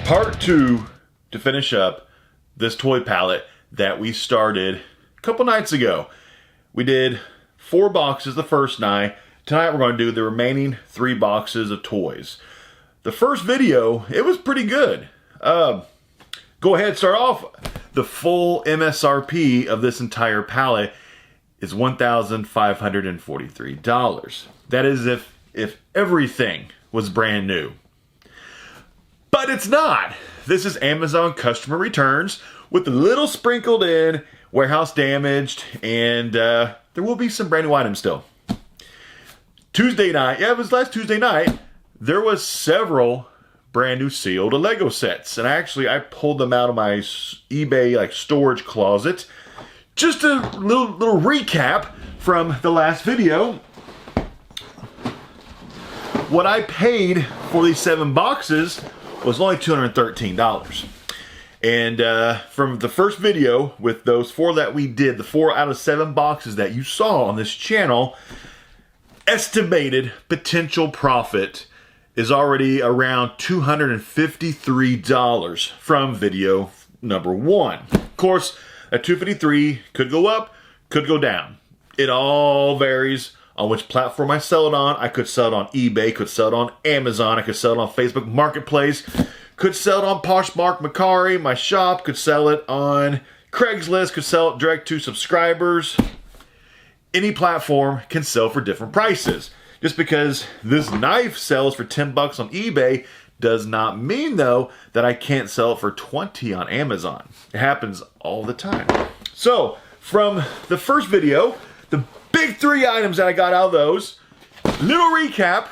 Part 2 to finish up this toy pallet that we started a couple nights ago. We did 4 boxes the first night. Tonight we're going to do the remaining 3 boxes of toys. The first video, it was pretty good. Go ahead, start off. The full MSRP of this entire pallet is $1,543. That is if everything was brand new. But it's not. This is Amazon customer returns with a little sprinkled in, warehouse damaged, and there will be some brand new items still. Tuesday night, yeah, it was last Tuesday night, there was several brand new sealed Lego sets. And actually, I pulled them out of my eBay storage closet. Just a little recap from the last video. What I paid for these 7 boxes was only $213. And from the first video with those 4 that we did, the 4 out of 7 boxes that you saw on this channel, estimated potential profit is already around $253 from video number 1. Of course, that $253 could go up, could go down. It all varies on which platform I sell it on. I could sell it on eBay, could sell it on Amazon, I could sell it on Facebook Marketplace, could sell it on Poshmark, Mercari, my shop, could sell it on Craigslist, could sell it direct to subscribers. Any platform can sell for different prices. Just because this knife sells for 10 bucks on eBay does not mean, though, that I can't sell it for 20 on Amazon. It happens all the time. So, from the first video, the big 3 items that I got out of those, little recap,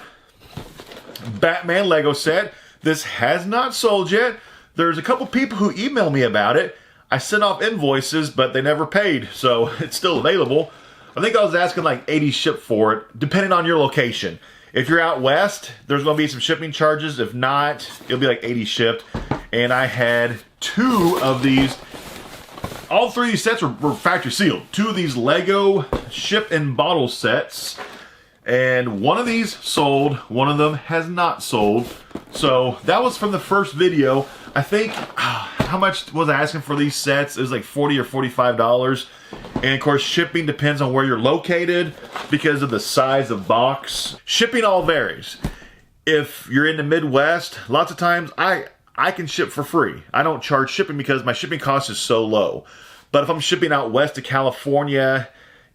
Batman Lego set. This has not sold yet. There's a couple people who emailed me about it. I sent off invoices, but they never paid, so it's still available. I think I was asking like 80 shipped for it, depending on your location. If you're out west, there's going to be some shipping charges. If not, it'll be like 80 shipped. And I had 2 of these. All 3 of these sets were factory sealed. 2 of these Lego ship and bottle sets. And one of these sold, one of them has not sold. So that was from the first video. I think, how much was I asking for these sets? It was like $40 or $45. And of course, shipping depends on where you're located because of the size of box. Shipping all varies. If you're in the Midwest, lots of times I can ship for free. I don't charge shipping because my shipping cost is so low. But if I'm shipping out west to California,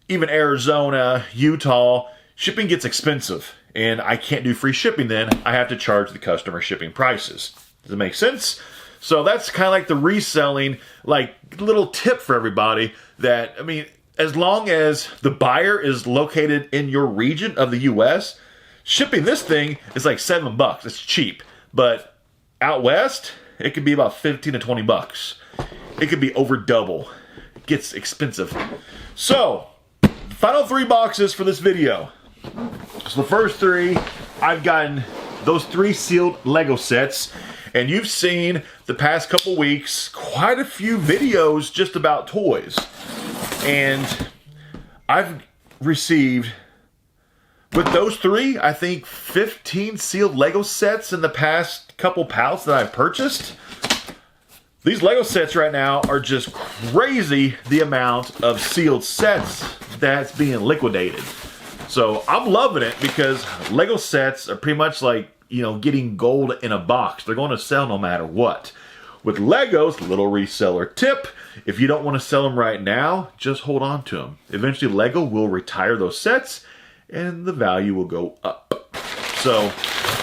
even Arizona, Utah, shipping gets expensive. And I can't do free shipping then. I have to charge the customer shipping prices. Does it make sense? So that's kind of like the reselling, like little tip for everybody that, I mean, as long as the buyer is located in your region of the US, shipping this thing is like $7. It's cheap. But out west, it could be about 15 to 20 bucks. It could be over double. It gets expensive. So, the final 3 boxes for this video. So the first 3, I've gotten those 3 sealed Lego sets. And you've seen the past couple weeks quite a few videos just about toys. And I've received, with those 3, I think 15 sealed Lego sets in the past couple pallets that I've purchased. These Lego sets right now are just crazy, the amount of sealed sets that's being liquidated. So I'm loving it because Lego sets are pretty much like, you know, getting gold in a box. They're going to sell no matter what. With Legos, little reseller tip, if you don't want to sell them right now, just hold on to them. Eventually, Lego will retire those sets and the value will go up. So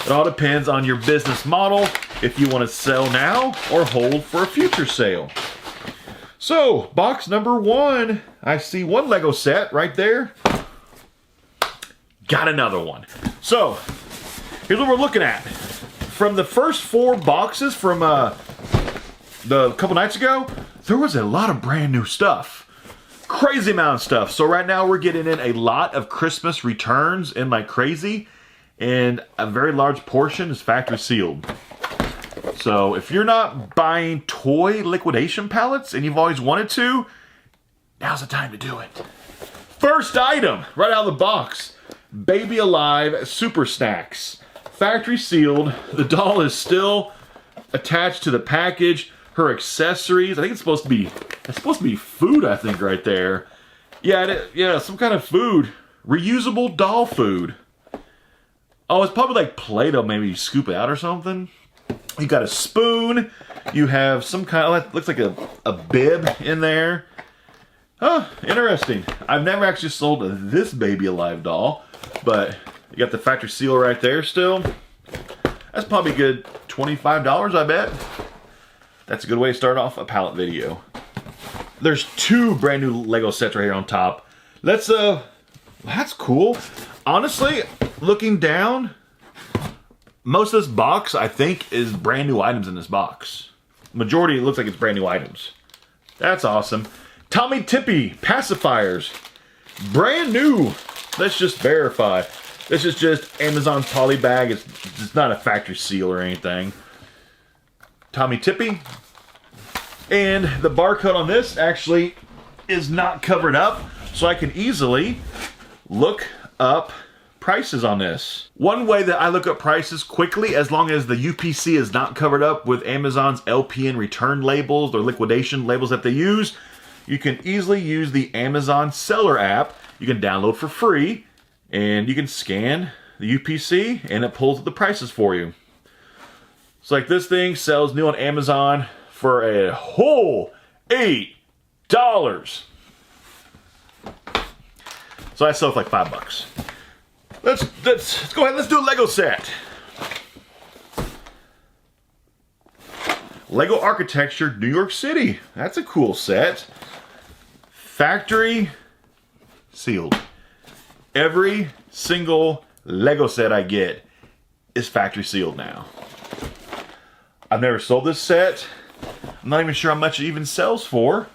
it all depends on your business model, if you want to sell now or hold for a future sale. So, box number 1, I see 1 Lego set right there. Got another one. So, here's what we're looking at. From the first 4 boxes from the couple nights ago, there was a lot of brand new stuff. Crazy amount of stuff. So right now we're getting in a lot of Christmas returns in my crazy, and a very large portion is factory sealed. So if you're not buying toy liquidation pallets and you've always wanted to, now's the time to do it. First item, right out of the box, Baby Alive Super Snacks. Factory sealed. The doll is still attached to the package. Her accessories. I think it's supposed to be food, I think, right there. Yeah, some kind of food. Reusable doll food. Oh, it's probably like Play-Doh, maybe you scoop it out or something. You got a spoon. You have some kind of, looks like a bib in there. Oh, interesting. I've never actually sold this Baby Alive doll, but you got the factory seal right there still. That's probably a good $25, I bet. That's a good way to start off a pallet video. There's 2 brand new Lego sets right here on top. Let's, that's cool. Honestly, looking down, most of this box, I think, is brand new items in this box. Majority, it looks like it's brand new items. That's awesome. Tommy Tippy pacifiers. Brand new. Let's just verify. This is just Amazon poly bag. It's not a factory seal or anything. Tommy Tippy. And the barcode on this actually is not covered up, so I can easily look up prices on this. One way that I look up prices quickly, as long as the UPC is not covered up with Amazon's LPN return labels, their liquidation labels that they use, you can easily use the Amazon seller app. You can download for free, and you can scan the UPC, and it pulls up the prices for you. It's like this thing sells new on Amazon for a whole $8. So I sell it for like $5. Let's go ahead. Let's do a Lego set. Lego Architecture, New York City. That's a cool set. Factory sealed. Every single Lego set I get is factory sealed now. I've never sold this set. I'm not even sure how much it even sells for,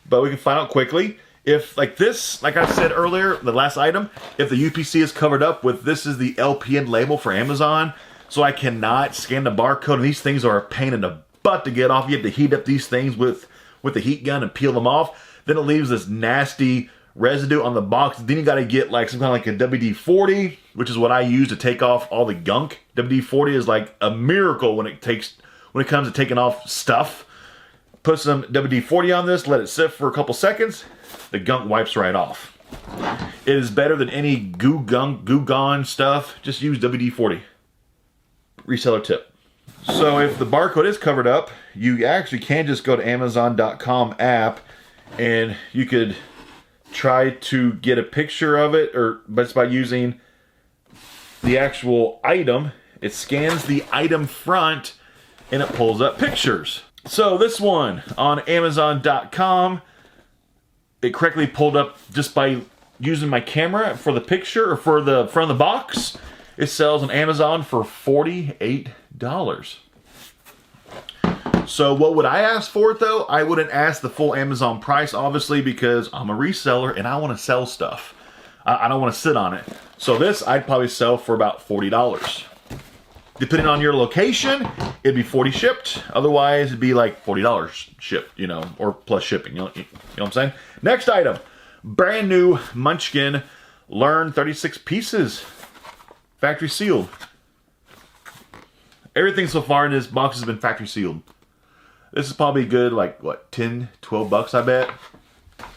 but we can find out quickly. If, like this, like I said earlier, the last item, if the UPC is covered up with, this is the LPN label for Amazon, so I cannot scan the barcode, and these things are a pain in the butt to get off. You have to heat up these things with the heat gun and peel them off. Then it leaves this nasty residue on the box. Then you got to get like some kind of like a WD-40, which is what I use to take off all the gunk. WD-40 is like a miracle when it comes to taking off stuff. Put some WD-40 on this, let it sit for a couple seconds. The gunk wipes right off. It is better than any goo gone stuff. Just use WD-40. Reseller tip. So if the barcode is covered up, you actually can just go to Amazon.com app, and you could try to get a picture of it, but it's by using the actual item. It scans the item front, and it pulls up pictures. So this one on Amazon.com, it correctly pulled up just by using my camera for the picture, or for the front of the box. It sells on Amazon for $48. So what would I ask for it though? I wouldn't ask the full Amazon price, obviously, because I'm a reseller and I want to sell stuff. I don't want to sit on it. So this I'd probably sell for about $40. Depending on your location, it'd be $40 shipped. Otherwise, it'd be like $40 shipped, you know, or plus shipping. You know what I'm saying? Next item, brand new Munchkin Learn 36 pieces, factory sealed. Everything so far in this box has been factory sealed. This is probably good, like what, 10, 12 bucks, I bet.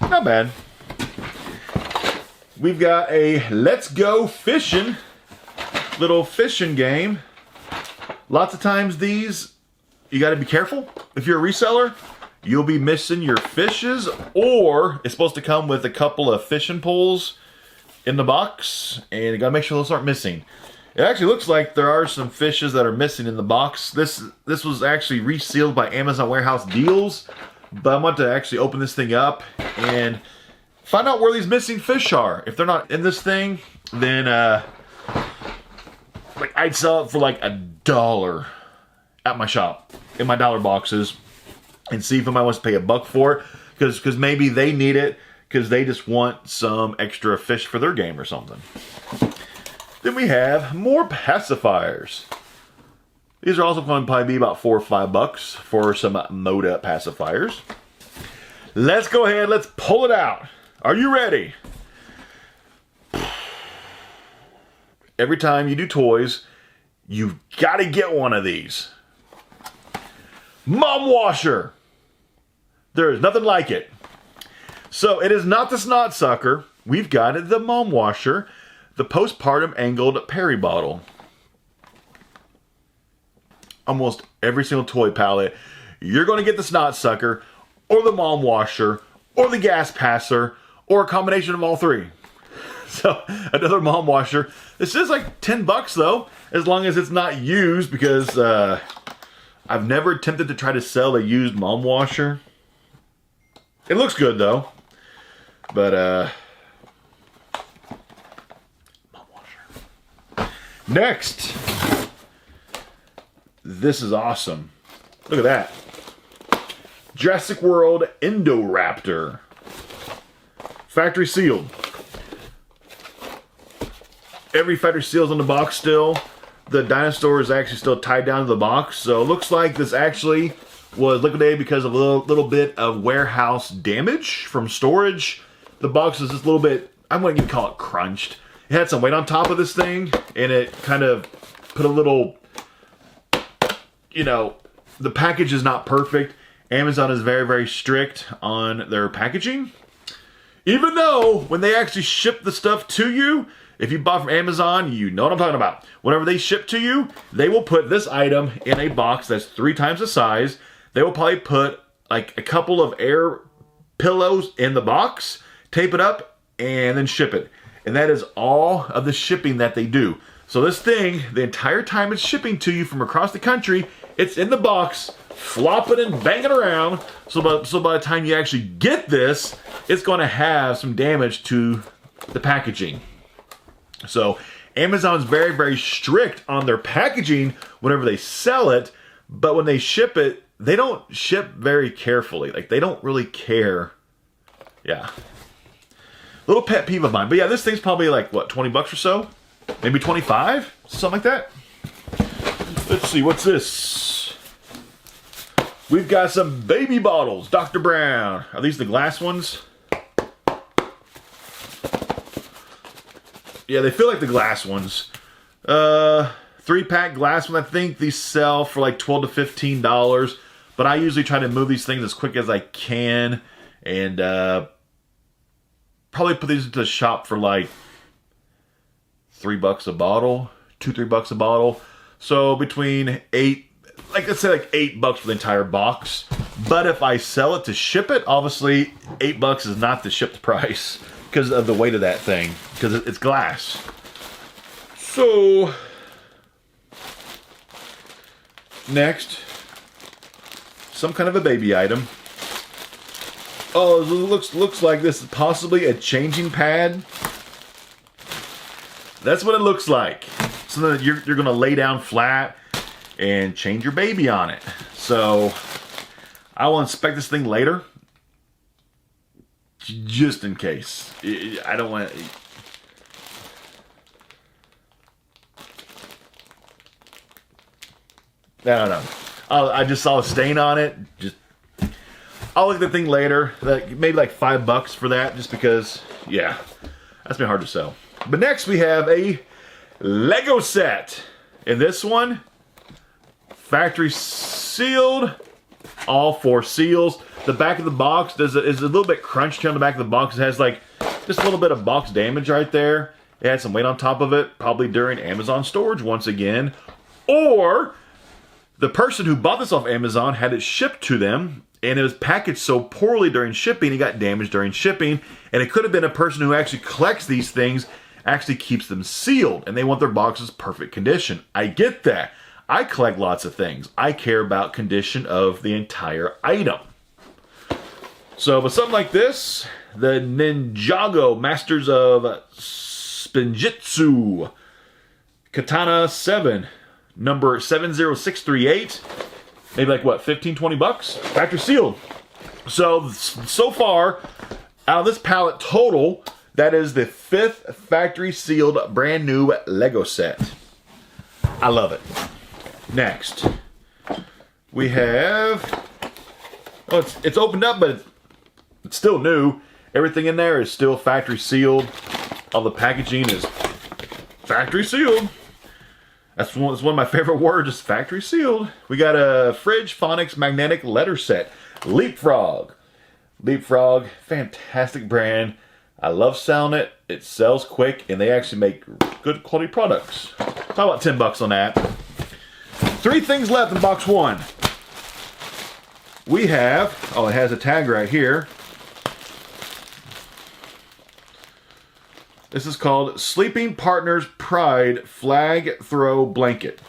Not bad. We've got a Let's Go Fishing, little fishing game. Lots of times these, you got to be careful. If you're a reseller, you'll be missing your fishes, or it's supposed to come with a couple of fishing poles in the box, and you got to make sure those aren't missing. It actually looks like there are some fishes that are missing in the box. This was actually resealed by Amazon Warehouse Deals, but I want to actually open this thing up and find out where these missing fish are. If they're not in this thing, then like I'd sell it for like $1 at my shop, in my dollar boxes, and see if somebody wants to pay $1 for it, because maybe they need it because they just want some extra fish for their game or something. Then we have more pacifiers. These are also going to probably be about $4 or $5 for some Moda pacifiers. Let's go ahead, let's pull it out. Are you ready? Every time you do toys, you've got to get one of these. Mom washer. There is nothing like it. So it is not the snot sucker. We've got the mom washer, the postpartum angled Perry bottle. Almost every single toy pallet, you're going to get the snot sucker, or the mom washer, or the gas passer, or a combination of all three. So another mom washer. This is like $10 though, as long as it's not used, because I've never attempted to try to sell a used mom washer. It looks good though, but mom washer. Next, this is awesome. Look at that. Jurassic World Indoraptor. Factory sealed. Every factory seal's on the box still. The dinosaur is actually still tied down to the box. So it looks like this actually was liquidated because of a little bit of warehouse damage from storage. The box is just a little bit, I'm going to call it crunched. It had some weight on top of this thing, and it kind of put a little, you know, the package is not perfect. Amazon is very, very strict on their packaging. Even though when they actually ship the stuff to you, if you bought from Amazon, you know what I'm talking about. Whenever they ship to you, they will put this item in a box that's 3 times the size. They will probably put like a couple of air pillows in the box, tape it up, and then ship it. And that is all of the shipping that they do. So this thing, the entire time it's shipping to you from across the country, it's in the box, flopping and banging around. So by the time you actually get this, it's going to have some damage to the packaging. So Amazon's very, very strict on their packaging whenever they sell it, but when they ship it, they don't ship very carefully. Like, they don't really care. Yeah. Little pet peeve of mine. But yeah, this thing's probably like, what, $20 or so? Maybe 25? Something like that. Let's see, what's this? We've got some baby bottles. Dr. Brown. Are these the glass ones? Yeah, they feel like the glass ones. 3-pack glass ones. I think these sell for like $12 to $15. But I usually try to move these things as quick as I can. And probably put these into the shop for like $3 a bottle. $2-3 a bottle. So between let's say like $8 for the entire box. But if I sell it to ship it, obviously $8 is not the shipped price because of the weight of that thing, because it's glass. So next, some kind of a baby item. Oh, it looks like this is possibly a changing pad. That's what it looks like. So that you're gonna lay down flat and change your baby on it. So I will inspect this thing later, just in case. I don't want to. I don't know. I just saw a stain on it. I'll look at the thing later. Maybe like $5 for that, just because. Yeah, that's been hard to sell. But next we have a Lego set. And this one, factory sealed, all 4 seals. The back of the box is a little bit crunchy on the back of the box. It has like just a little bit of box damage right there. It had some weight on top of it, probably during Amazon storage once again. Or the person who bought this off Amazon had it shipped to them, and it was packaged so poorly during shipping, it got damaged during shipping. And it could have been a person who actually collects these things, actually keeps them sealed, and they want their boxes perfect condition. I get that. I collect lots of things. I care about condition of the entire item. So with something like this, the Ninjago Masters of Spinjitzu Katana 7, number 70638. Maybe like what, $15-20? Factory sealed. So far, out of this pallet total, that is the 5th factory sealed brand new Lego set. I love it. Next, we have, oh, it's opened up, but it's still new. Everything in there is still factory sealed. All the packaging is factory sealed. That's one of my favorite words, just factory sealed. We got a Fridge Phonics magnetic letter set. Leapfrog. Leapfrog, fantastic brand. I love selling it. It sells quick, and they actually make good quality products. Talk about $10 on that. 3 things left in box 1. We have, oh, it has a tag right here. This is called Sleeping Partners Pride Flag Throw Blanket.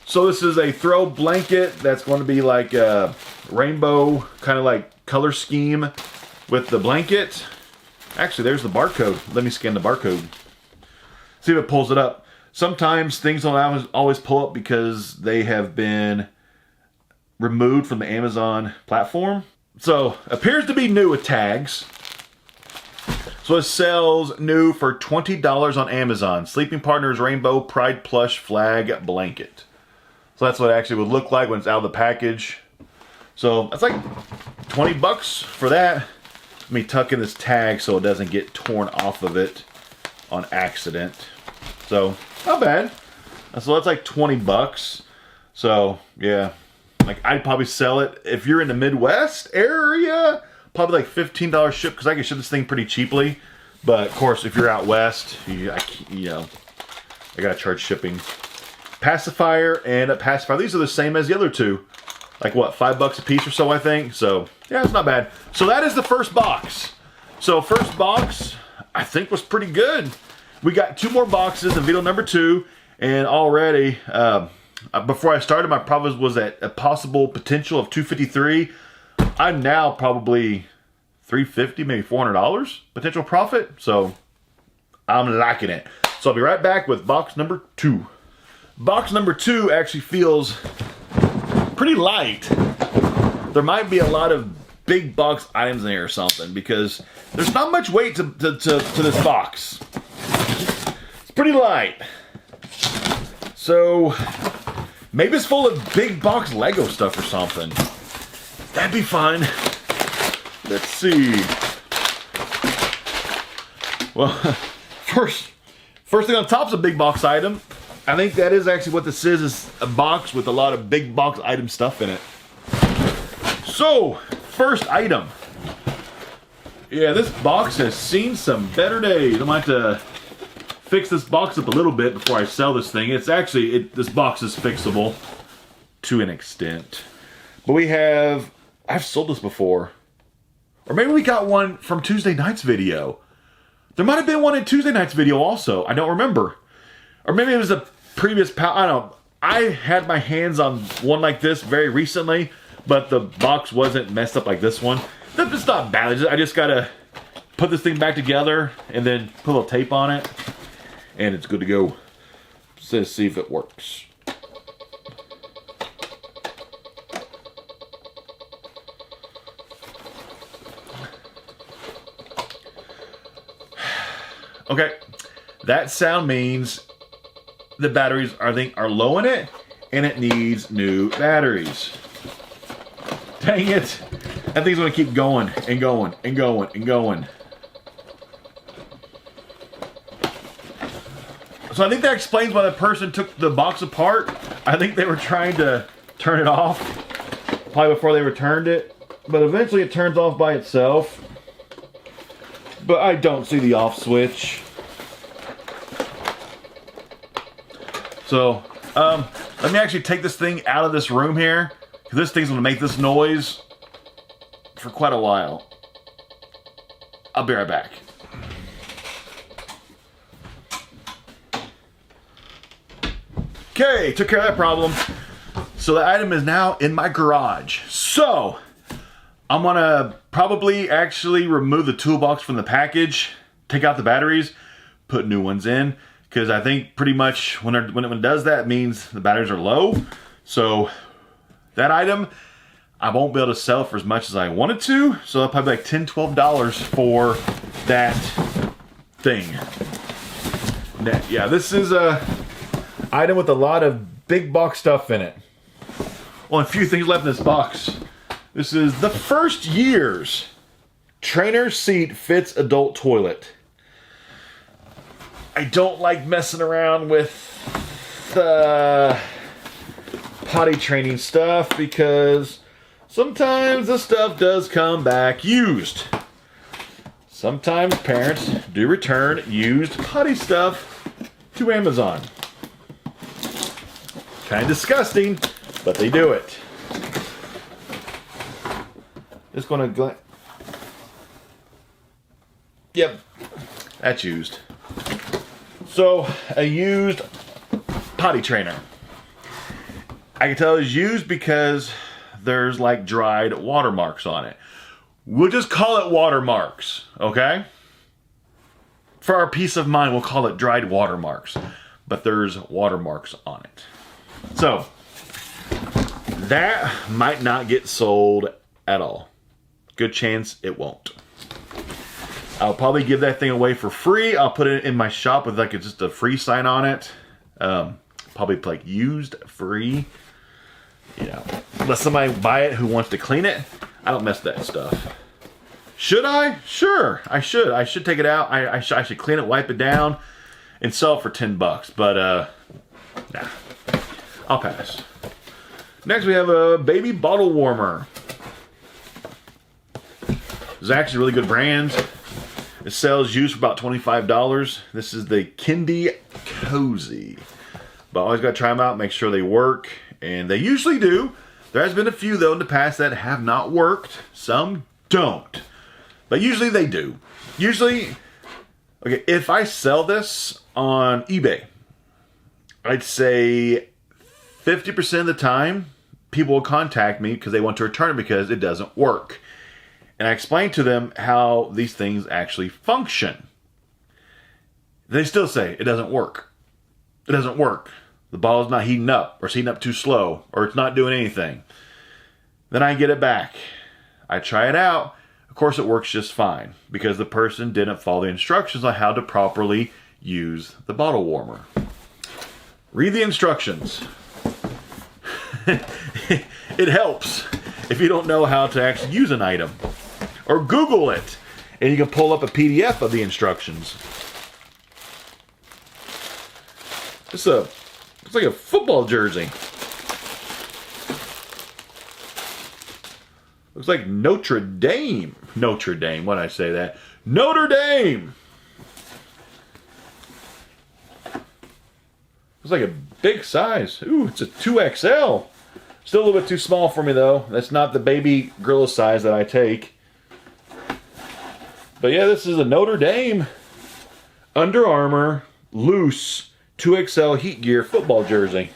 So this is a throw blanket that's going to be like a rainbow kind of like color scheme with the blanket. Actually, there's the barcode. Let me scan the barcode. See if it pulls it up. Sometimes things don't always pull up because they have been removed from the Amazon platform. So, appears to be new with tags. So it sells new for $20 on Amazon. Sleeping Partners Rainbow Pride Plush Flag Blanket. So that's what it actually would look like when it's out of the package. So that's like $20 for that. Let me tuck in this tag so it doesn't get torn off of it on accident. So, not bad. So that's like $20. So, yeah. Like, I'd probably sell it if you're in the Midwest area. Probably like $15 ship, because I can ship this thing pretty cheaply. But of course, if you're out west, I gotta charge shipping. Pacifier and a pacifier. These are the same as the other two. Like what, $5 a piece or so, I think. So yeah, it's not bad. So that is the first box. So first box, I think was pretty good. We got 2 more boxes in video number 2, and already before I started, my profit was at a possible potential of $253. I'm now probably $350, maybe $400 potential profit. So I'm liking it. So I'll be right back with box number 2. Box number 2 actually feels pretty light. There might be a lot of big box items in here or something, because there's not much weight to this box. It's pretty light. So maybe it's full of big box Lego stuff or something. That'd be fun. Let's see. Well, first thing on top is a big box item. I think that is actually what this is a box with a lot of big box item stuff in it. So, first item. Yeah, this box has seen some better days. I might have to fix this box up a little bit before I sell this thing. It's actually, this box is fixable to an extent. But we have, I've sold this before. Or maybe we got one from Tuesday night's video. There might have been one in Tuesday night's video also. I don't remember. Or maybe it was a previous, I don't know. I had my hands on one like this very recently, but the box wasn't messed up like this one. It's not bad. I just gotta put this thing back together and then put a little tape on it, and it's good to go. So let's see if it works. Okay, that sound means the batteries, I think, are low in it, and it needs new batteries. Dang it. That thing's gonna keep going and going and going and going. So I think that explains why the person took the box apart. I think they were trying to turn it off, probably before they returned it. But eventually it turns off by itself. But I don't see the off switch. So, let me actually take this thing out of this room here, because this thing's gonna make this noise for quite a while. I'll be right back. Okay, took care of that problem. So the item is now in my garage. So, I'm gonna probably actually remove the toolbox from the package, take out the batteries, put new ones in, because I think pretty much when it does that, it means the batteries are low. So that item, I won't be able to sell for as much as I wanted to. So I'll probably like $10, $12 for that thing. Yeah, this is a item with a lot of big box stuff in it. Well, a few things left in this box. This is the First Years Trainer Seat Fits Adult Toilet. I don't like messing around with with potty training stuff because sometimes the stuff does come back used. Sometimes parents do return used potty stuff to Amazon. Kind of disgusting, but they do it. Just going to... Yep, that's used. So, a used potty trainer. I can tell it's used because there's like dried watermarks on it. We'll just call it watermarks, okay? For our peace of mind, we'll call it dried watermarks. But there's watermarks on it. So, that might not get sold at all. Good chance it won't. I'll probably give that thing away for free. I'll put it in my shop with like just a free sign on it. Probably like used, free. You know, unless somebody buy it who wants to clean it, I don't mess with that stuff. Should I? Sure, I should. I should take it out. I should clean it, wipe it down, and sell it for $10. But nah, I'll pass. Next, we have a baby bottle warmer. This is actually a really good brand. It sells used for about $25. This is the Kindy Cozy. But always got to try them out, make sure they work. And they usually do. There has been a few, though, in the past that have not worked. Some don't. But usually they do. Usually, okay, if I sell this on eBay, I'd say 50% of the time, people will contact me because they want to return it because it doesn't work. And I explain to them how these things actually function. They still say it doesn't work. It doesn't work. The bottle's not heating up, or it's heating up too slow, or it's not doing anything. Then I get it back. I try it out. Of course, it works just fine because the person didn't follow the instructions on how to properly use the bottle warmer. Read the instructions. It helps if you don't know how to actually use an item. Or Google it, and you can pull up a PDF of the instructions. It's like a football jersey. Looks like Notre Dame. Notre Dame, why did I say that? Notre Dame! Looks like a big size. Ooh, it's a 2XL. Still a little bit too small for me, though. That's not the baby gorilla size that I take. But yeah, this is a Notre Dame Under Armour loose 2XL heat gear football jersey.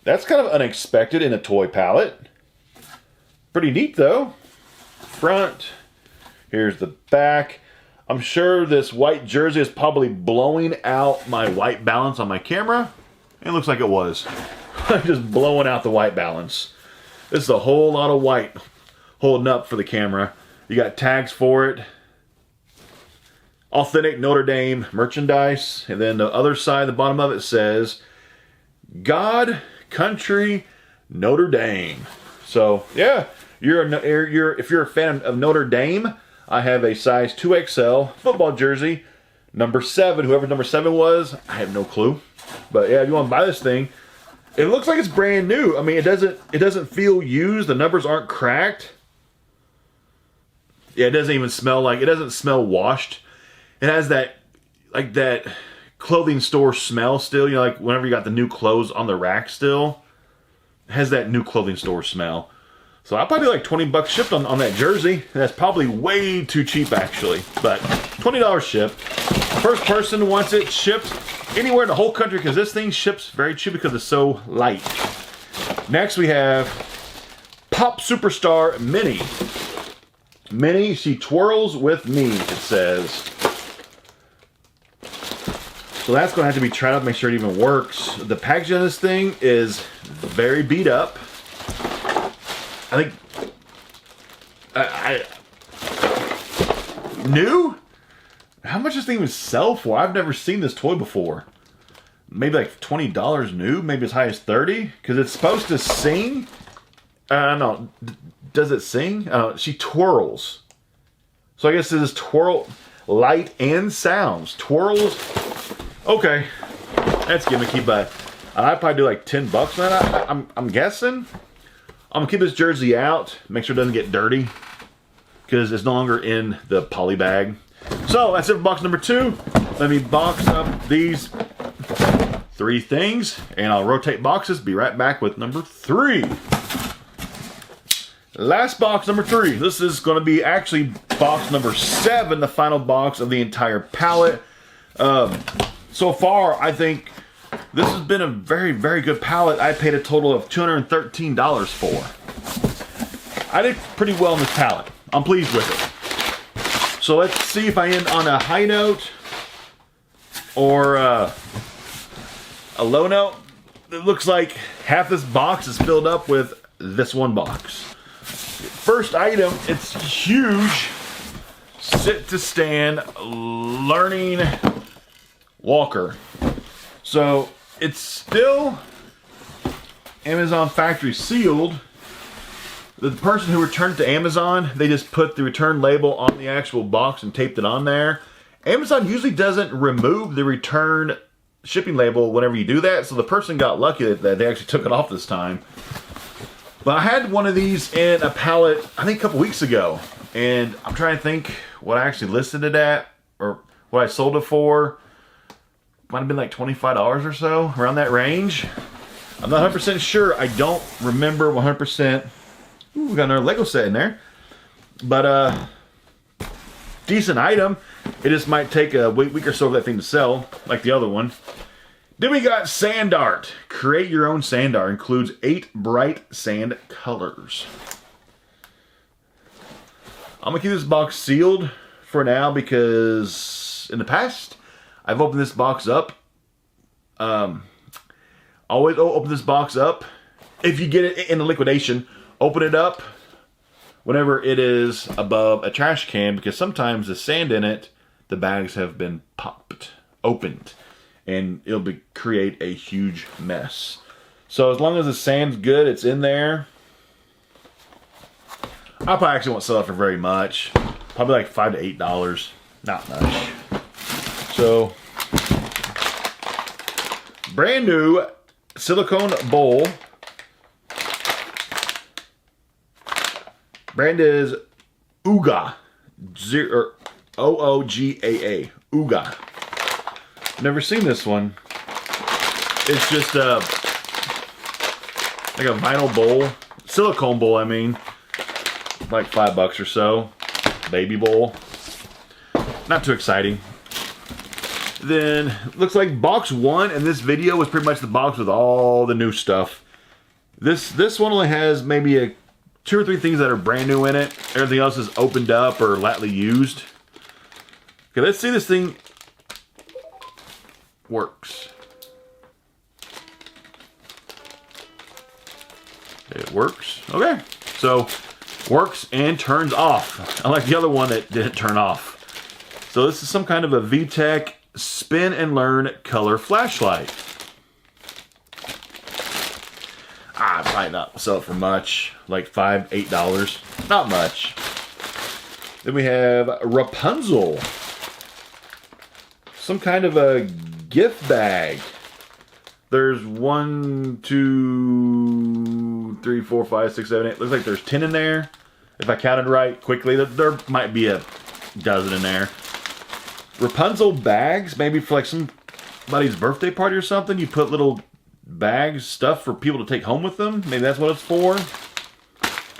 That's kind of unexpected in a toy pallet. Pretty neat though. Front. Here's the back. I'm sure this white jersey is probably blowing out my white balance on my camera. It looks like it was. Just blowing out the white balance. This is a whole lot of white holding up for the camera. You got tags for it. Authentic Notre Dame merchandise. And then the other side, the bottom of it says, God, Country, Notre Dame. So, yeah, if you're a fan of Notre Dame, I have a size 2XL football jersey. Number 7, whoever number 7 was, I have no clue. But yeah, if you want to buy this thing, it looks like it's brand new. I mean, it doesn't feel used. The numbers aren't cracked. Yeah, it doesn't even smell like, it doesn't smell washed. It has that, like that clothing store smell still. You know, like whenever you got the new clothes on the rack still. It has that new clothing store smell. So I'll probably like $20 shipped on that jersey. That's probably way too cheap actually. But $20 shipped. First person wants it shipped anywhere in the whole country because this thing ships very cheap because it's so light. Next we have Pop Superstar Mini. Mini, she twirls with me, it says. So that's going to have to be tried out to make sure it even works. The packaging on this thing is very beat up. I think... new? How much does this thing even sell for? I've never seen this toy before. Maybe like $20 new? Maybe as high as $30? Because it's supposed to sing. No. Does it sing? She twirls. So I guess this is twirl, light and sounds. Twirls. Okay. That's gimmicky, but I'd probably do like 10 bucks on that. I'm guessing. I'm gonna keep this jersey out, make sure it doesn't get dirty, because it's no longer in the poly bag. So that's it for box number 2. Let me box up these 3 things, and I'll rotate boxes. Be right back with number 3. Last box, number 3. This is going to be actually box number 7, the final box of the entire pallet. So far, I think this has been a very, very good pallet. I paid a total of $213 for. I did pretty well in this pallet. I'm pleased with it. So let's see if I end on a high note or a low note. It looks like half this box is filled up with this one box. First item, it's huge. Sit to stand learning walker. So it's still Amazon factory sealed. The person who returned it to Amazon, they just put the return label on the actual box and taped it on there. Amazon usually doesn't remove the return shipping label whenever you do that, so the person got lucky that they actually took it off this time. But I had one of these in a pallet, I think a couple weeks ago, and I'm trying to think what I actually listed it at, or what I sold it for. Might have been like $25 or so, around that range. I'm not 100% sure. I don't remember 100%. Ooh, we got another Lego set in there. But, decent item. It just might take a week or so for that thing to sell, like the other one. Then we got Sand Art. Create your own sand art. Includes 8 bright sand colors. I'm going to keep this box sealed for now because in the past, I've opened this box up. Always open this box up. If you get it in a liquidation, open it up whenever it is above a trash can, because sometimes the sand in it, the bags have been opened, and it'll create a huge mess. So as long as the sand's good, it's in there. I probably actually won't sell it for very much. Probably like $5 to $8. Not much. So, brand new silicone bowl. Brand is Ooga. O-O-G-A-A. Ooga. Never seen this one. It's just like a vinyl bowl. Silicone bowl, I mean. Like $5 or so. Baby bowl. Not too exciting. Then, looks like box 1 in this video was pretty much the box with all the new stuff. This one only has maybe 2 or 3 things that are brand new in it. Everything else is opened up or lightly used. Okay, let's see this thing works. It works. Okay, so works and turns off. Unlike the other one that didn't turn off. So this is some kind of a VTech spin and learn color flashlight. I might not sell it for much, like $5, $8. Not much. Then we have Rapunzel. Some kind of a gift bag. There's 1, 2, 3, 4, 5, 6, 7, 8. Looks like there's 10 in there. If I counted right quickly, there might be a dozen in there. Rapunzel bags, maybe for like somebody's birthday party or something. You put little bags, stuff for people to take home with them. Maybe that's what it's for.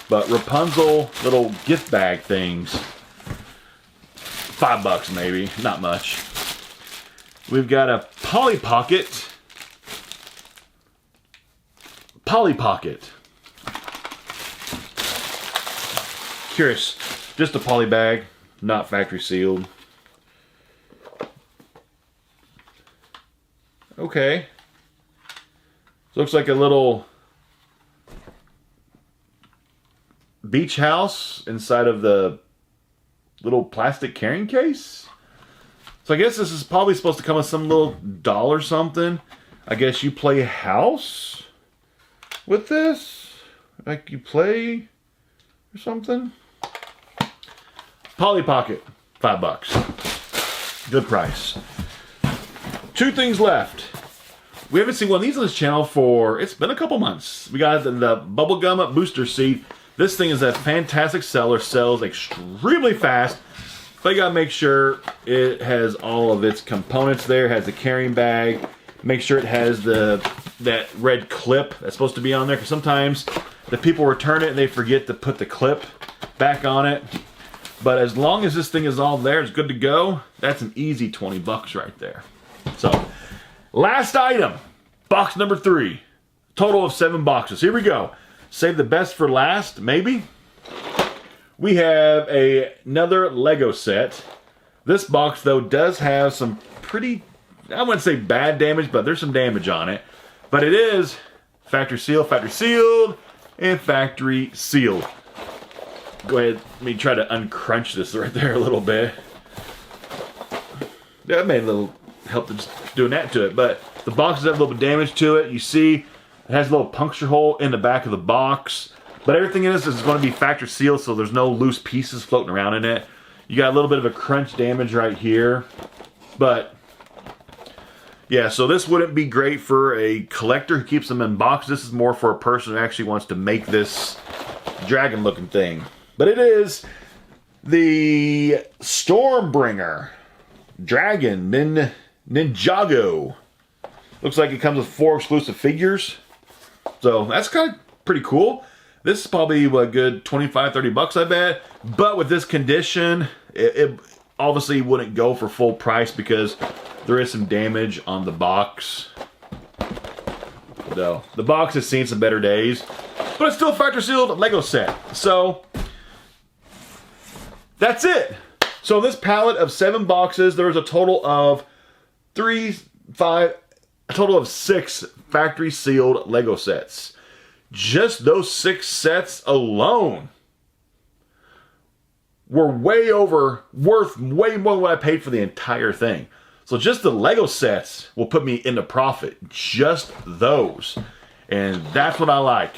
But Rapunzel little gift bag things. $5 maybe, not much. We've got a Polly Pocket. Polly Pocket. Curious, just a poly bag, not factory sealed. Okay. Looks like a little beach house inside of the little plastic carrying case. So I guess this is probably supposed to come with some little doll or something. I guess you play house with this? Like you play or something? Polly Pocket, $5. Good price. 2 things left. We haven't seen one of these on this channel for, it's been a couple months. We got the bubblegum booster seat. This thing is a fantastic seller, sells extremely fast. But you gotta make sure it has all of its components there, has the carrying bag. Make sure it has that red clip that's supposed to be on there, because sometimes the people return it and they forget to put the clip back on it. But as long as this thing is all there, it's good to go. That's an easy 20 bucks right there. So, last item, box number 3. Total of 7 boxes. Here we go. Save the best for last, maybe. We have another Lego set. This box, though, does have some pretty, I wouldn't say bad damage, but there's some damage on it. But it is factory sealed, and factory sealed. Go ahead, let me try to uncrunch this right there a little bit. That made a little help to just doing that to it. But the box has a little bit of damage to it. You see, it has a little puncture hole in the back of the box. But everything in this is going to be factory sealed, so there's no loose pieces floating around in it. You got a little bit of a crunch damage right here. But, yeah, so this wouldn't be great for a collector who keeps them in boxes. This is more for a person who actually wants to make this dragon-looking thing. But it is the Stormbringer Dragon Ninjago. Looks like it comes with 4 exclusive figures. So, that's kind of pretty cool. This is probably a good 25, 30 bucks, I bet. But with this condition, it obviously wouldn't go for full price because there is some damage on the box. Though the box has seen some better days, but it's still a factory sealed Lego set. So that's it. So this pallet of 7 boxes, there was a total of 6 factory sealed Lego sets. Just those 6 sets alone were worth way more than what I paid for the entire thing. So just the Lego sets will put me into profit. Just those. And that's what I like.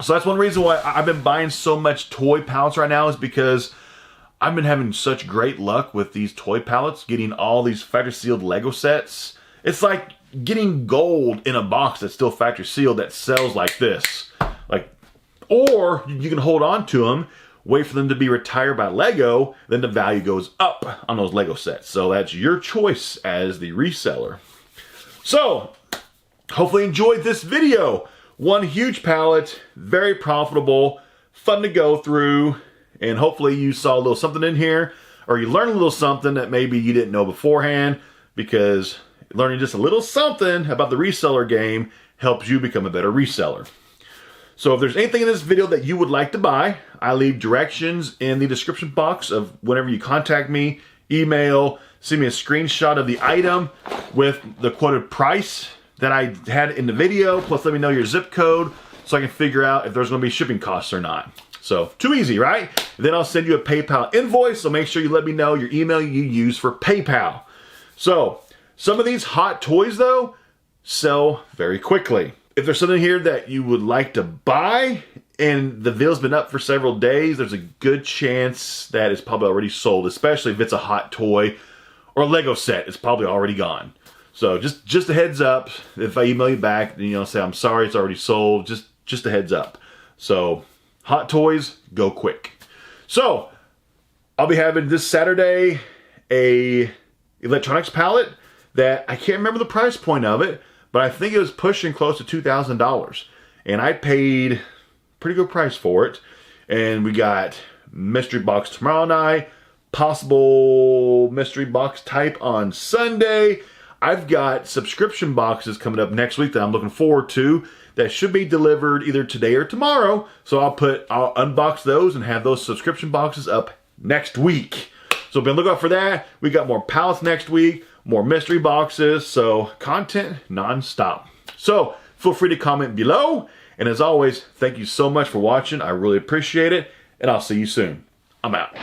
So that's one reason why I've been buying so much toy pallets right now, is because I've been having such great luck with these toy pallets, getting all these factory sealed Lego sets. It's like getting gold in a box that's still factory sealed that sells like this. Or you can hold on to them, wait for them to be retired by Lego, then the value goes up on those Lego sets. So that's your choice as the reseller. So, hopefully you enjoyed this video. One huge pallet, very profitable, fun to go through, and hopefully you saw a little something in here, or you learned a little something that maybe you didn't know beforehand, because learning just a little something about the reseller game helps you become a better reseller. So if there's anything in this video that you would like to buy, I leave directions in the description box of whenever you contact me, email, send me a screenshot of the item with the quoted price that I had in the video, plus let me know your zip code so I can figure out if there's going to be shipping costs or not. So, too easy, right? Then I'll send you a PayPal invoice, so make sure you let me know your email you use for PayPal. So, some of these hot toys, though, sell very quickly. If there's something here that you would like to buy and the video's been up for several days, there's a good chance that it's probably already sold, especially if it's a hot toy or a Lego set. It's probably already gone. So just a heads up, if I email you back, and say I'm sorry, it's already sold, just a heads up. So hot toys, go quick. So I'll be having this Saturday a electronics pallet that I can't remember the price point of it, but I think it was pushing close to $2,000. And I paid a pretty good price for it. And we got mystery box tomorrow night, possible mystery box type on Sunday. I've got subscription boxes coming up next week that I'm looking forward to that should be delivered either today or tomorrow. So I'll unbox those and have those subscription boxes up next week. So be on the lookout for that. We got more pallets next week, more mystery boxes, so content non-stop. So feel free to comment below. And as always, thank you so much for watching. I really appreciate it. And I'll see you soon. I'm out.